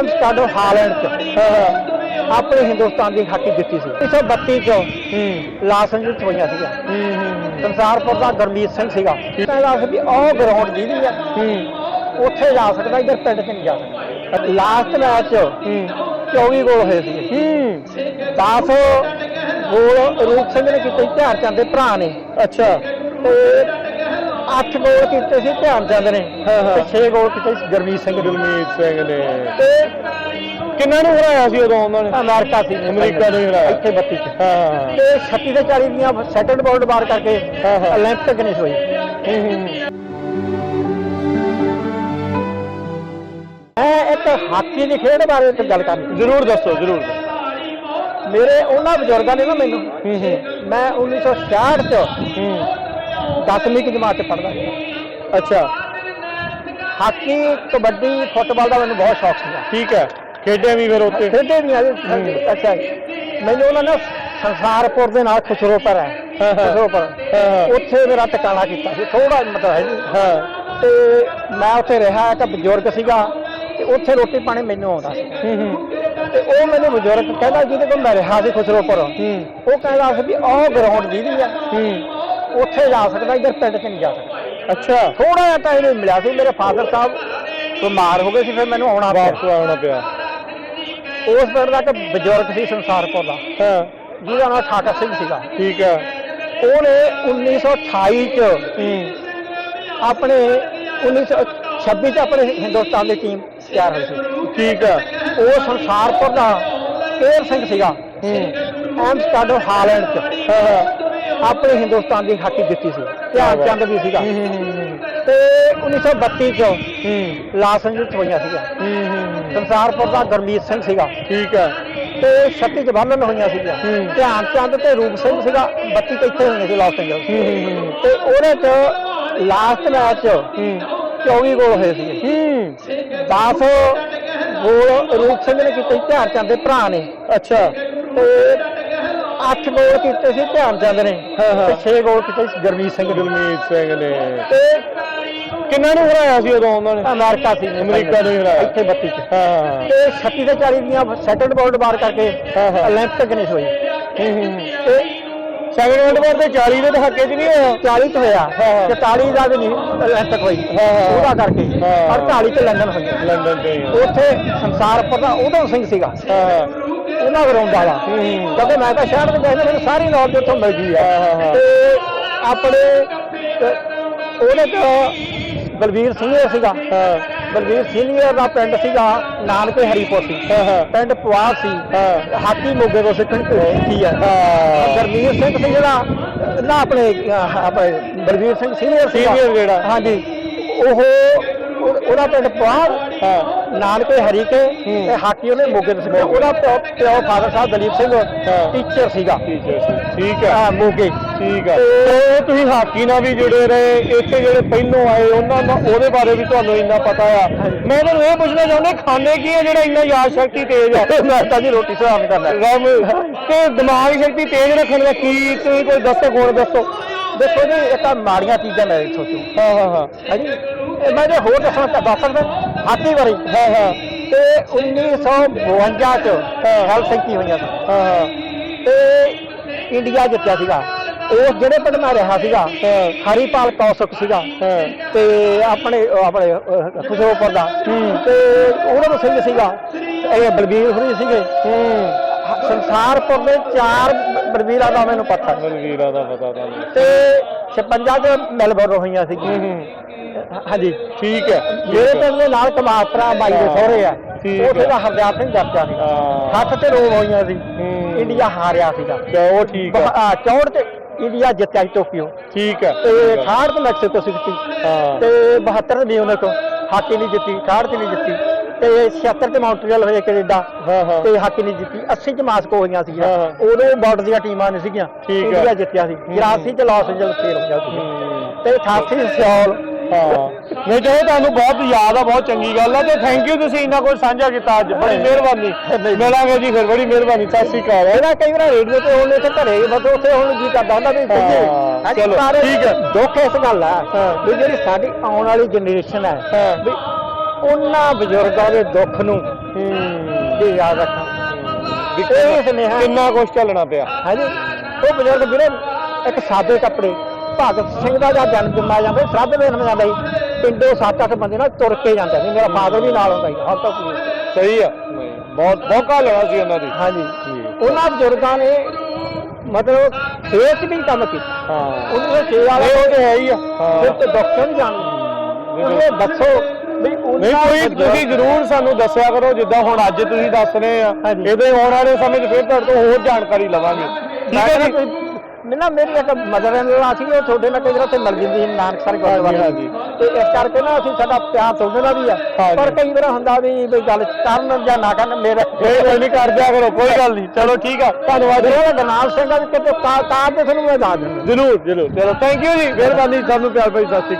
स्टाडो Holland च अपने हिंदुस्तान की हाकी जीती सी 1932 च लास एंजल्स होईयां सीगा। संसारपुर का गुरमीत सिंह सीगा कहंदा सी भी ओह ग्राउंड जिहदी है उत्थे जा सकदा इधर पिंड च नहीं जा सकदा। लास्ट मैच 24 गोल होए सी 10 गोल रूप सिंह ने कीते ध्यान चंद दे भरा ने। अच्छा ते 8 गोल कीते सी ध्यान चंद ने ते 6 गोल कीते गुरमीत सिंह ने ते किन्ना ने हराया सी उदों उन्हां ने अमेरिका ने हराया इत्थे 32 च ते 36 ते 40 दियां सैकंड वर्ल्ड वार करके ओलंपिक नहीं होई। मैं एक हाकी की खेड बारे गल करनी जरूर दसो जरूर। मेरे उन्हां बजुर्गां ने ना मैनूं मैं 1966 च 10वीं की जमात च पढ़दा। अच्छा हाकी कबड्डी फुटबॉल का मैंने बहुत शौक था। ठीक है खेडे भी फिर उत्ते खेडे भी अच्छा मैंने उन्होंने संसारपुर के नाल खुसरोपुर है खुसरोपुर उत्थे मेरा टिकाणा किया थोड़ा मतलब है जी ते मैं उत्थे रहा एक बजुर्ग सीगा ते उत्थे रोटी पानी मैनूं आउंदा सी ते ओह मैनूं बजुर्ग कहंदा जिहदे कोल मैं रहा सी खुसरोपुर ओह कहंदा सी भी ओह ग्राउंड जिहदी है उत्थे जा सकदा इधर पिंड च नहीं जा सकदा। अच्छा थोड़ा जिहा टाइम मिलिया सी मेरे फादर साहब बीमार हो गए सी फिर मैनूं आउणा पिया। उस पिंड का एक बजुर्ग सी संसारपुर का जिहदा नाम ठाकर सिंह सीगा। ठीक है ਉਹਨੇ 1928 ਚ ਆਪਣੇ 1926 ਚ ਆਪਣੇ ਹਿੰਦੁਸਤਾਨ ਦੀ ਟੀਮ ਤਿਆਰ ਹੋਈ ਸੀ। ਠੀਕ ਹੈ ਉਹ ਸੰਸਾਰਪੁਰ ਦਾ ਕੇਰ ਸਿੰਘ ਸੀਗਾ ਐਮਸਟਰਡਮ ਹਾਲੈਂਡ ਚ ਆਪਣੇ ਹਿੰਦੁਸਤਾਨ ਦੀ ਹਾਕੀ ਜਿੱਤੀ ਸੀ। ਧਿਆਨ ਚੰਦ ਵੀ ਸੀਗਾ ਤੇ 1932 ਚ ਲਾਸ ਐਂਜਲਸ ਹੋਈਆਂ ਸੀਗਾ। ਸੰਸਾਰਪੁਰ ਦਾ ਗੁਰਮੀਤ ਸਿੰਘ ਸੀਗਾ। ਠੀਕ ਹੈ ਤੇ 36 ਚ ਬਾਲਨ ਹੋਈਆਂ ਸੀਗੀਆਂ। ਧਿਆਨ ਚੰਦ ਤੇ ਰੂਪ ਸਿੰਘ ਸੀਗਾ 32 ਤੇ ਇੱਥੇ ਹੋਈਆਂ ਸੀ ਲਾਸ ਐਂਜਲਸ ਤੇ ਉਹਦੇ ਚ ਲਾਸਟ ਮੈਚ 24 ਗੋਲ ਹੋਏ ਸੀਗੇ 10 ਗੋਲ ਰੂਪ ਸਿੰਘ ਨੇ ਕੀਤੇ ਧਿਆਨ ਚੰਦ ਦੇ ਭਰਾ ਨੇ। ਅੱਛਾ ਤੇ 8 ਗੋਲ ਕੀਤੇ ਸੀ ਧਿਆਨ ਚੰਦ ਨੇ ਤੇ 6 ਗੋਲ ਕੀਤੇ ਸੀ ਗੁਰਮੀਤ ਸਿੰਘ ਨੇ ਤੇ ਕਿੰਨਾ ਨੂੰ ਹਰਾਇਆ ਸੀ ਉਦੋਂ ਉਹਨਾਂ ਨੇ ਅਮਰੀਕਾ ਨੇ ਹਰਾਇਆ ਇੱਥੇ 32 ਚ ਤੇ 36 ਤੇ 40 ਦੀਆਂ ਸੈਕੰਡ ਵਰਲਡ ਵਾਰ ਕਰਕੇ ओलंपिक ਨਹੀਂ ਹੋਈ ਤੇ ਸੈਕੰਡ ਵਰਲਡ ਵਾਰ ਤੇ 40 ਦੇ ਦਹਾਕੇ ਚ ਨਹੀਂ ਹੋਇਆ 40 ਚ ਹੋਇਆ 44 ਦਾ ਵੀ ਨਹੀਂ ओलंपिक ਹੋਈ ਉਹਦਾ ਕਰਕੇ 48 ਚ ਲੰਡਨ ਹੋਈ ਲੰਡਨ ਤੇ ਉੱਥੇ ਸੰਸਾਰਪੁਰ ਦਾ ਉਦੋਂ ਸਿੰਘ ਸੀਗਾ ਉਹਨਾਂ ਗਰਾਊਂਡ ਵਾਲਾ ਕਿਉਂਕਿ ਮੈਂ ਤਾਂ ਸ਼ਹਿਰ ਦੇ ਗਏ ਮੈਨੂੰ ਸਾਰੀ ਨੌਲੇਜ ਉੱਥੋਂ ਮਿਲ ਗਈ ਆ ਤੇ ਆਪਣੇ ਉਹਦੇ ਚ ਬਲਵੀਰ ਸਿੰਘ ਸੀਗਾ ਬਲਵੀਰ ਸੀਨੀਅਰ ਦਾ ਪਿੰਡ ਸੀਗਾ ਨਾਨਕੇ ਹਰੀਪੁਰ ਸੀ ਪਿੰਡ ਪਵਾਰ ਸੀ ਹਾਕੀ ਮੋਗੇ ਤੋਂ ਸਿੱਖੀ ਹੈ। ਗੁਰਮੀਤ ਸਿੰਘ ਸੀ ਜਿਹੜਾ ਨਾ ਆਪਣੇ ਬਲਵੀਰ ਸਿੰਘ ਸੀਨੀਅਰ ਜਿਹੜਾ ਹਾਂਜੀ ਉਹ ਉਹਦਾ ਪਿੰਡ ਪਵਾਰ ਨਾਨਕੇ ਹਰੀਕੇ ਤੇ ਹਾਕੀ ਉਹਨੇ ਮੋਗੇ ਤੋਂ ਸਿੱਖਿਆ। ਉਹਦਾ ਪਿਓ ਫਾਦਰ ਸਾਹਿਬ ਦਲੀਪ ਸਿੰਘ ਟੀਚਰ ਸੀਗਾ। ਠੀਕ ਹੈ ਮੋਗੇ। ਠੀਕ ਹੈ ਤੇ ਤੁਸੀਂ ਹਾਕੀ ਨਾਲ ਵੀ ਜੁੜੇ ਰਹੇ ਇੱਥੇ ਜਿਹੜੇ ਪਹਿਲੋਂ ਆਏ ਉਹਨਾਂ ਦਾ ਉਹਦੇ ਬਾਰੇ ਵੀ ਤੁਹਾਨੂੰ ਇੰਨਾ ਪਤਾ ਆ। ਮੈਂ ਤੁਹਾਨੂੰ ਇਹ ਪੁੱਛਣਾ ਚਾਹੁੰਦਾ ਖਾਂਦੇ ਕੀ ਆ ਜਿਹੜਾ ਇੰਨਾ ਯਾਦ ਸ਼ਕਤੀ ਤੇਜ਼ ਆ? ਮੈਂ ਤਾਂ ਜੀ ਰੋਟੀ ਸਵਾਬ ਕਰਦਾ ਤੇ ਦਿਮਾਗ ਸ਼ਕਤੀ ਤੇਜ਼ ਰੱਖਣ ਦਾ ਕੀ ਤੁਸੀਂ ਕੋਈ ਦੱਸੋ ਗੁਣ ਦੱਸੋ। ਦੇਖੋ ਜੀ ਇਹ ਤਾਂ ਮਾੜੀਆਂ ਚੀਜ਼ਾਂ ਮੈਂ ਸੋਚੋ ਹਾਂਜੀ ਮੈਂ ਜੇ ਹੋਰ ਦੱਸਣਾ ਦੱਸ ਸਕਦਾ ਹਾਕੀ ਬਾਰੇ ਤੇ 1952 ਚ ਹੈਲਸਿੰਕੀ ਹੋਈਆਂ ਸੀ ਤੇ ਇੰਡੀਆ ਜਿੱਤਿਆ ਸੀਗਾ। ਉਸ ਜਿਹੜੇ ਪਿੰਡ ਮੈਂ ਰਿਹਾ ਸੀਗਾ ਹਰੀਪਾਲ ਕੌਸ਼ਕ ਸੀਗਾ ਤੇ ਆਪਣੇ ਖੁਸ਼ਰੋਪੁਰ ਦਾ ਤੇ ਉਹਨਾਂ ਸਿੰਘ ਸੀਗਾ ਇਹ ਬਲਬੀਰ ਸਿੰਘ ਸੀਗੇ। ਸੰਸਾਰਪੁਰ ਦੇ 4 ਬਲਬੀਰਾਂ ਦਾ ਮੈਨੂੰ ਪਤਾ ਤੇ 56 ਚ ਮੈਲਬੌਰਨ ਹੋਈਆਂ ਸੀਗੀਆਂ। ਹਾਂਜੀ ਠੀਕ ਹੈ ਮੇਰੇ ਪਿੰਡ ਦੇ ਨਾਲ ਕਮਾਤਰਾ ਬਾਈ ਦੇ ਸਹੁਰੇ ਆ ਉੱਥੇ ਦਾ ਹਰਦਿਆਲ ਸਿੰਘ ਜੱਟਾ ਸੀ 60 ਤੇ ਰੋਮ ਹੋਈਆਂ ਸੀ ਇੰਡੀਆ ਹਾਰਿਆ ਸੀਗਾ ਉਹ ਠੀਕ ਹੈ 64 ਤੇ ਇੰਡੀਆ ਜਿੱਤਿਆ ਸੀ ਟੋਕੀਓ। ਠੀਕ ਹੈ ਤੇ 68 ਤੇ ਮੈਕਸੀਕੋ ਸਿੱਖੀ ਤੇ 72 ਦੀ ਉਹਨੇ ਕੋ ਹਾਕੀ ਨਹੀਂ ਜਿੱਤੀ 68 ਚ ਨਹੀਂ ਜਿੱਤੀ ਤੇ 76 ਤੇ ਮਾਉਂਟਰੀਅਲ ਹੋਏ ਕੈਨੇਡਾ ਤੇ ਹਾਕੀ ਨਹੀਂ ਜਿੱਤੀ 80 ਚ ਮਾਸਕੋ ਹੋਈਆਂ ਸੀਗੀਆਂ ਉਦੋਂ ਬਾਰਡਰ ਦੀਆਂ ਟੀਮਾਂ ਨਹੀਂ ਸੀਗੀਆਂ ਇੰਡੀਆ ਜਿੱਤਿਆ ਸੀ 84 ਚ ਲਾਸ ਐਂਜਲਸ ਫੇਰ ਹੋਇਆ ਸੀ ਤੇ 88 ਸਿਓਲ। ਨਹੀਂ ਤਾਂ ਤੁਹਾਨੂੰ ਬਹੁਤ ਯਾਦ ਆ ਬਹੁਤ ਚੰਗੀ ਗੱਲ ਆ ਤੇ ਥੈਂਕ ਯੂ ਤੁਸੀਂ ਇੰਨਾ ਕੁਝ ਸਾਂਝਾ ਕੀਤਾ ਅੱਜ ਬੜੀ ਮਿਹਰਬਾਨੀ। ਮਿਲਾਂਗੇ ਜੀ ਫਿਰ ਬੜੀ ਮਿਹਰਬਾਨੀ ਸਤਿ ਸ਼੍ਰੀ ਅਕਾਲ। ਇਹਦਾ ਕਈ ਵਾਰ ਰੇਡੀਓ ਤੇ ਹੁਣ ਇੱਥੇ ਘਰੇ ਮਤਲਬ ਉੱਥੇ ਹੁਣ ਜੀ ਕਰਦਾ ਹੁੰਦਾ ਵੀ ਚਲੋ ਠੀਕ ਹੈ ਦੁੱਖ ਇਸ ਗੱਲ ਆ ਵੀ ਜਿਹੜੀ ਸਾਡੀ ਆਉਣ ਵਾਲੀ ਜਨਰੇਸ਼ਨ ਹੈ ਵੀ ਉਹਨਾਂ ਬਜ਼ੁਰਗਾਂ ਦੇ ਦੁੱਖ ਨੂੰ ਵੀ ਯਾਦ ਰੱਖਾਂ। ਇਹ ਸੁਨੇਹਾ ਕਿੰਨਾ ਕੁਛ ਚੱਲਣਾ ਪਿਆ। ਹਾਂਜੀ, ਉਹ ਬਜ਼ੁਰਗ ਵੀਰੇ ਇੱਕ ਸਾਦੇ ਕੱਪੜੇ, ਭਗਤ ਸਿੰਘ ਦਾ ਜਦ ਜਨਮ ਜੰਮਿਆ ਜਾਂਦਾ ਸ਼ਰਾਧ ਵੇਖਣ ਜਾਂਦਾ ਸੀ, ਪਿੰਡੋਂ 7-8 ਬੰਦੇ ਨਾਲ ਤੁਰ ਕੇ ਜਾਂਦੇ ਸੀ। ਮੇਰਾ ਫਾਦਰ ਵੀ ਨਾਲ ਹੁੰਦਾ ਸੀ ਹਰ ਤੱਕ। ਸਹੀ ਆ, ਬਹੁਤ ਮੌਕਾ ਲੈਣਾ ਸੀ ਉਹਨਾਂ ਦੀ। ਹਾਂਜੀ, ਉਹਨਾਂ ਬਜ਼ੁਰਗਾਂ ਨੇ ਮਤਲਬ ਖੇਤ 'ਚ ਵੀ ਕੰਮ ਕੀਤਾ। ਹਾਂ, ਉਹਨਾਂ ਦੇ ਵਾਲਾ ਉਹ ਤੇ ਹੈ ਹੀ ਆ। ਫਿਰ ਤੇ ਡਾਕਟਰ ਨਹੀਂ ਜਾਣਦੇ। ਉਹ ਦੱਸੋ ਵੀ ਨਹੀਂ, ਕੋਈ ਤੁਸੀਂ ਜ਼ਰੂਰ ਸਾਨੂੰ ਦੱਸਿਆ ਕਰੋ, ਜਿੱਦਾਂ ਹੁਣ ਅੱਜ ਤੁਸੀਂ ਦੱਸ ਰਹੇ ਆ, ਹਾਂਜੀ। ਇਹਦੇ ਆਉਣ ਵਾਲੇ ਸਮੇਂ 'ਚ ਫਿਰ ਤੁਹਾਡੇ ਤੋਂ ਹੋਰ ਜਾਣਕਾਰੀ ਲਵਾਂਗੇ। ਠੀਕ ਹੈ ਜੀ। ਨਾ ਮੇਰੀ ਇੱਕ ਮਦਰ ਇਨ ਲਾ ਸੀ, ਉਹ ਤੁਹਾਡੇ ਨਾਲ ਜਿਹੜਾ ਉੱਥੇ ਮਿਲ ਜਾਂਦੀ ਸੀ ਨਾਨਕਸਰ ਗੁਰਦੁਆਰੇ। ਹਾਂਜੀ। ਤੇ ਇਸ ਕਰਕੇ ਨਾ ਅਸੀਂ ਸਾਡਾ ਪਿਆਰ ਤੁਹਾਡੇ ਨਾਲ ਵੀ ਆ, ਪਰ ਕਈ ਵਾਰ ਹੁੰਦਾ ਵੀ ਗੱਲ ਕਰਨ ਜਾਂ ਨਾ ਕਰਨ। ਮੇਰਾ ਕੋਈ ਨਹੀਂ, ਕਰ ਦਿਆ ਕਰੋ, ਕੋਈ ਗੱਲ ਨਹੀਂ। ਚਲੋ ਠੀਕ ਆ, ਧੰਨਵਾਦ ਜੀ। ਗਰਨਾਲ ਸਿੰਘ ਆ ਵੀ ਕਿਤੇ ਕਾਰ ਤੇ ਤੁਹਾਨੂੰ ਮੈਂ ਦੱਸ ਦਿੰਦਾ। ਜ਼ਰੂਰ ਜ਼ਰੂਰ, ਚਲੋ ਥੈਂਕ ਯੂ ਜੀ, ਮਿਹਰਬਾਨੀ। ਸਾਨੂੰ ਪਿਆਰ ਭਾਈ, ਸਤਿ ਸ਼੍ਰੀ ਅਕਾਲ।